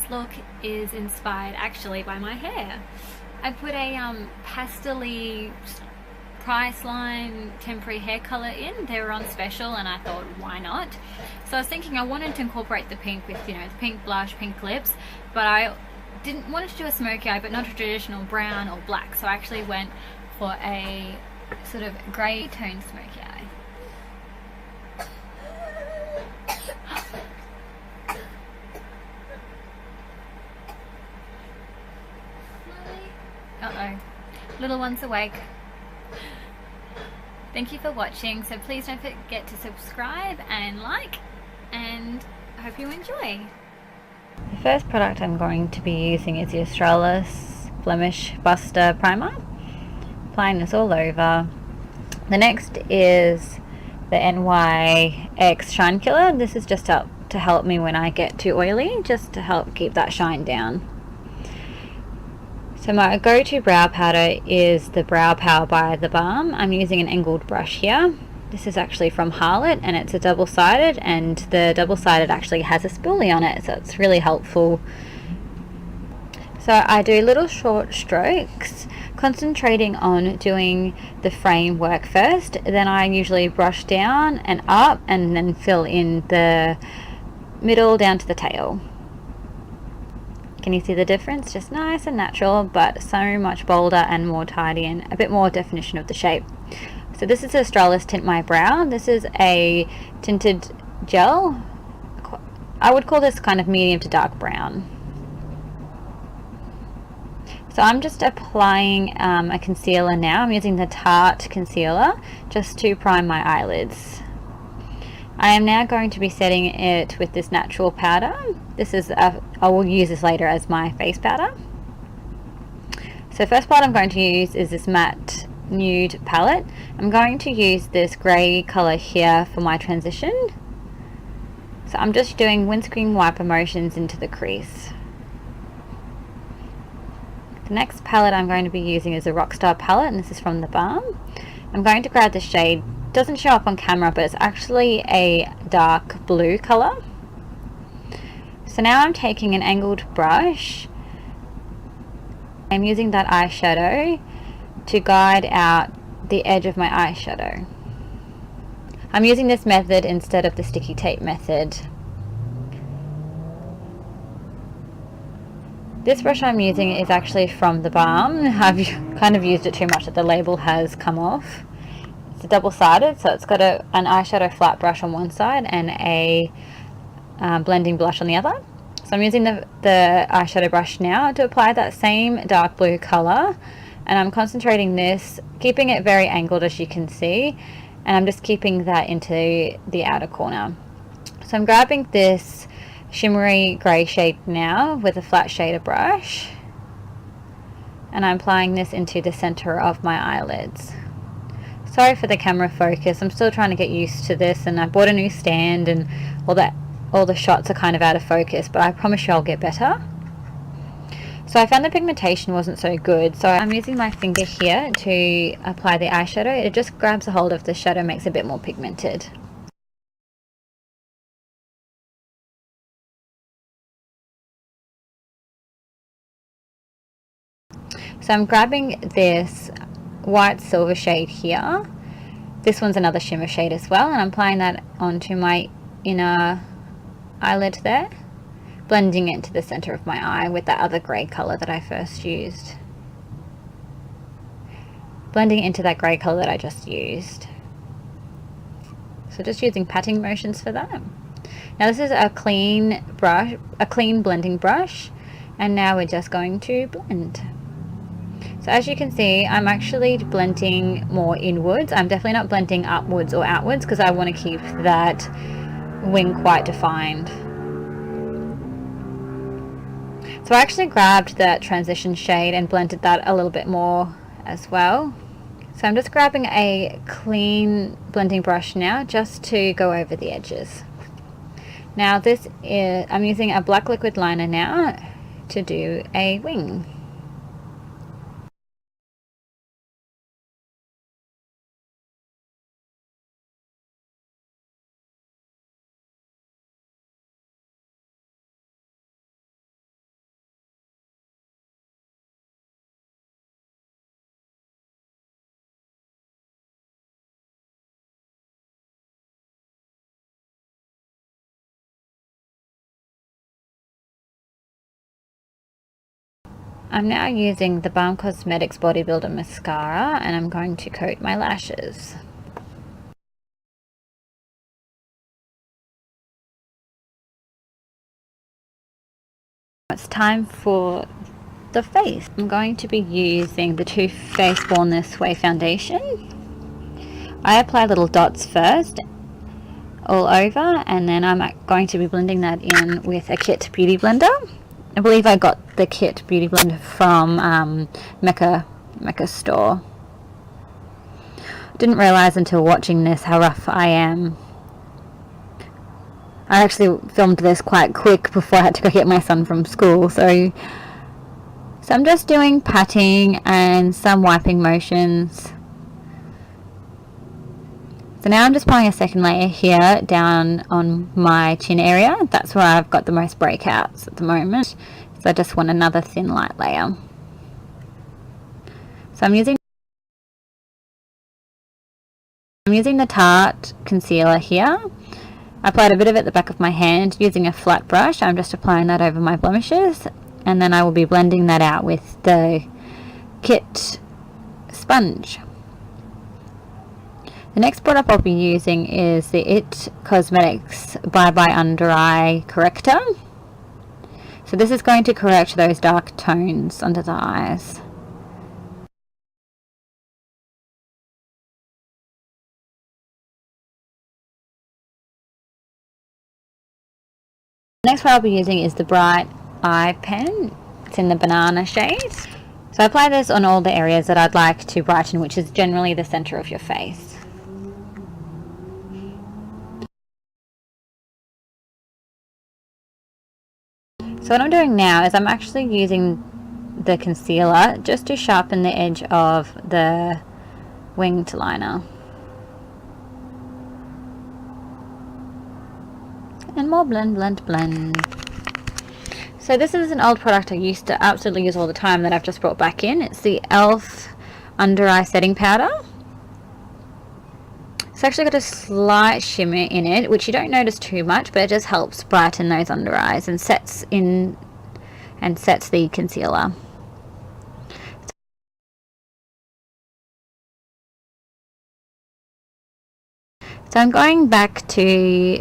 tonight's look is inspired actually by my hair. I put a pastel-y Priceline temporary hair colour in. They were on special and I thought, why not? So I was thinking I wanted to incorporate the pink with, you know, the pink blush, pink lips, but I didn't want to do a smoky eye, but not a traditional brown or black. So I actually went for a sort of grey tone smoky eye. Uh-oh. Little one's awake. Thank you for watching, so please don't forget to subscribe and like, and I hope you enjoy. The first product I'm going to be using is the Australis Blemish Buster Primer. Applying this all over. The next is the NYX Shine Killer. This is just to help me when I get too oily, just to help keep that shine down. So my go-to brow powder is the Brow Pow by Thebalm. I'm using an angled brush here. This is actually from Harlot and it's a double-sided, and the double-sided actually has a spoolie on it, so it's really helpful. So I do little short strokes, concentrating on doing the framework first. Then I usually brush down and up and then fill in the middle down to the tail. Can you see the difference? Just nice and natural, but so much bolder and more tidy and a bit more definition of the shape. So this is Australis Tint My Brow. This is a tinted gel. I would call this kind of medium to dark brown. So I'm just applying a concealer now. I'm using the Tarte concealer just to prime my eyelids. I am now going to be setting it with this natural powder. This is I will use this later as my face powder. So first part I'm going to use is this matte nude palette. I'm going to use this grey colour here for my transition. So I'm just doing windscreen wiper motions into the crease. The next palette I'm going to be using is a Rockstar palette, and this is from Thebalm. I'm going to grab the shade. Doesn't show up on camera, but it's actually a dark blue color. So now I'm taking an angled brush. I'm using that eyeshadow to guide out the edge of my eyeshadow. I'm using this method instead of the sticky tape method. This brush I'm using is actually from Thebalm. I've kind of used it too much that the label has come off. It's double-sided, so it's got an eyeshadow flat brush on one side and a blending blush on the other. So I'm using the eyeshadow brush now to apply that same dark blue color, and I'm concentrating this, keeping it very angled as you can see, and I'm just keeping that into the outer corner. So I'm grabbing this shimmery grey shade now with a flat shader brush, and I'm applying this into the center of my eyelids. Sorry for the camera focus, I'm still trying to get used to this, and I bought a new stand and all the shots are kind of out of focus, but I promise you I'll get better. So I found the pigmentation wasn't so good, so I'm using my finger here to apply the eyeshadow. It just grabs a hold of the shadow, makes it a bit more pigmented. So I'm grabbing this white silver shade here. This one's another shimmer shade as well, and I'm applying that onto my inner eyelid there, blending it to the center of my eye with that other grey color that I first used. Blending into that grey color that I just used. So just using patting motions for that. Now this is a clean brush, a clean blending brush, and now we're just going to blend. So as you can see, I'm actually blending more inwards. I'm definitely not blending upwards or outwards because I want to keep that wing quite defined. So I actually grabbed that transition shade and blended that a little bit more as well. So I'm just grabbing a clean blending brush now just to go over the edges. Now this is, I'm using a black liquid liner now to do a wing. I'm now using the Balm Cosmetics Bodybuilder Mascara, and I'm going to coat my lashes. It's time for the face. I'm going to be using the Toofaced Born This Way foundation. I apply little dots first all over, and then I'm going to be blending that in with a Kit Beauty Blender. I believe I got the Kit Beauty Blender from Mecca store. Didn't realise until watching this how rough I am. I actually filmed this quite quick before I had to go get my son from school, so I'm just doing patting and some wiping motions. So now I'm just applying a second layer here down on my chin area. That's where I've got the most breakouts at the moment. So I just want another thin light layer. So I'm using the Tarte concealer here. I applied a bit of it at the back of my hand using a flat brush. I'm just applying that over my blemishes, and then I will be blending that out with the Kit sponge. The next product I'll be using is the IT Cosmetics Bye Bye Under Eye Corrector. So this is going to correct those dark tones under the eyes. Next what I'll be using is the Bright Eye Pen. It's in the banana shade. So I apply this on all the areas that I'd like to brighten, which is generally the center of your face. So what I'm doing now is I'm actually using the concealer just to sharpen the edge of the winged liner. And more blend, blend, blend. So this is an old product I used to absolutely use all the time that I've just brought back in. It's the e.l.f. Under Eye Setting Powder. It's actually got a slight shimmer in it, which you don't notice too much, but it just helps brighten those under eyes and sets the concealer. So I'm going back to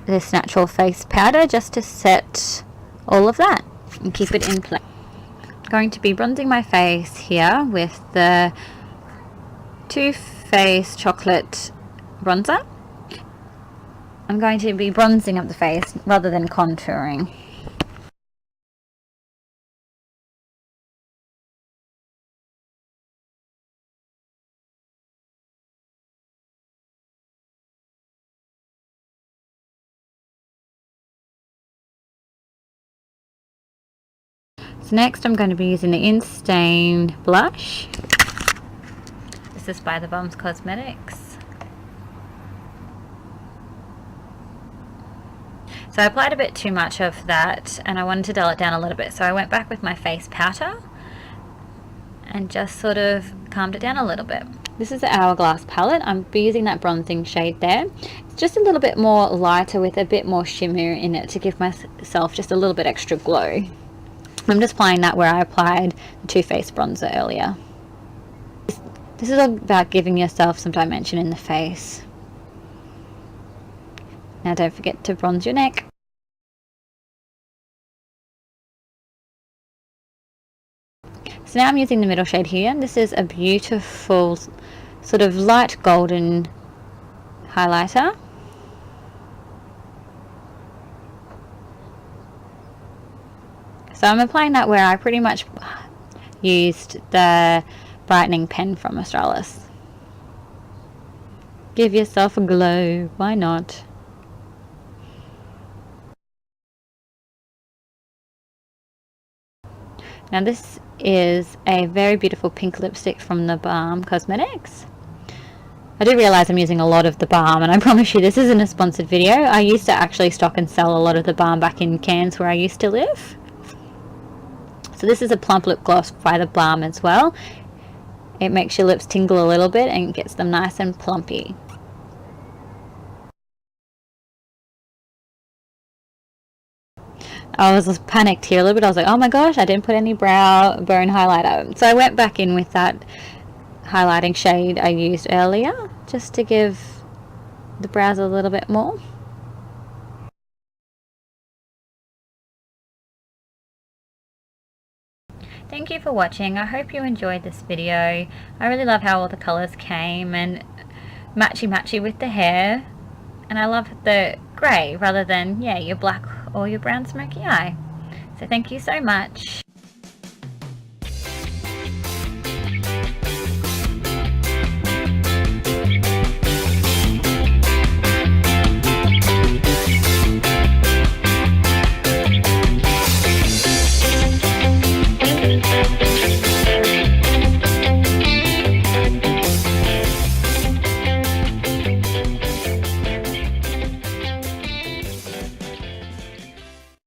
this natural face powder just to set all of that and keep it in place. I'm going to be bronzing my face here with the Toofaced Chocolate bronzer. I'm going to be bronzing up the face rather than contouring. So next I'm going to be using the In-Stain blush. This is by the Benecos Cosmetics. So I applied a bit too much of that and I wanted to dull it down a little bit, so I went back with my face powder and just sort of calmed it down a little bit. This is the Hourglass palette. I'm using that bronzing shade there. It's just a little bit more lighter with a bit more shimmer in it to give myself just a little bit extra glow. I'm just applying that where I applied the Too Faced bronzer earlier. This is about giving yourself some dimension in the face. Now don't forget to bronze your neck. So now I'm using the middle shade here. This is a beautiful sort of light golden highlighter. So I'm applying that where I pretty much used the brightening pen from Australis. Give yourself a glow, why not? Now this is a very beautiful pink lipstick from the Balm Cosmetics. I do realise I'm using a lot of the balm, and I promise you this isn't a sponsored video. I used to actually stock and sell a lot of the balm back in Cairns where I used to live. So this is a Plump lip gloss by the Balm as well. It makes your lips tingle a little bit and gets them nice and plumpy. I was panicked here a little bit. I was like, oh my gosh, I didn't put any brow bone highlighter. So I went back in with that highlighting shade I used earlier, just to give the brows a little bit more. Thank you for watching. I hope you enjoyed this video. I really love how all the colours came and matchy with the hair. And I love the grey rather than, yeah, your black or your brown smoky eye. So thank you so much.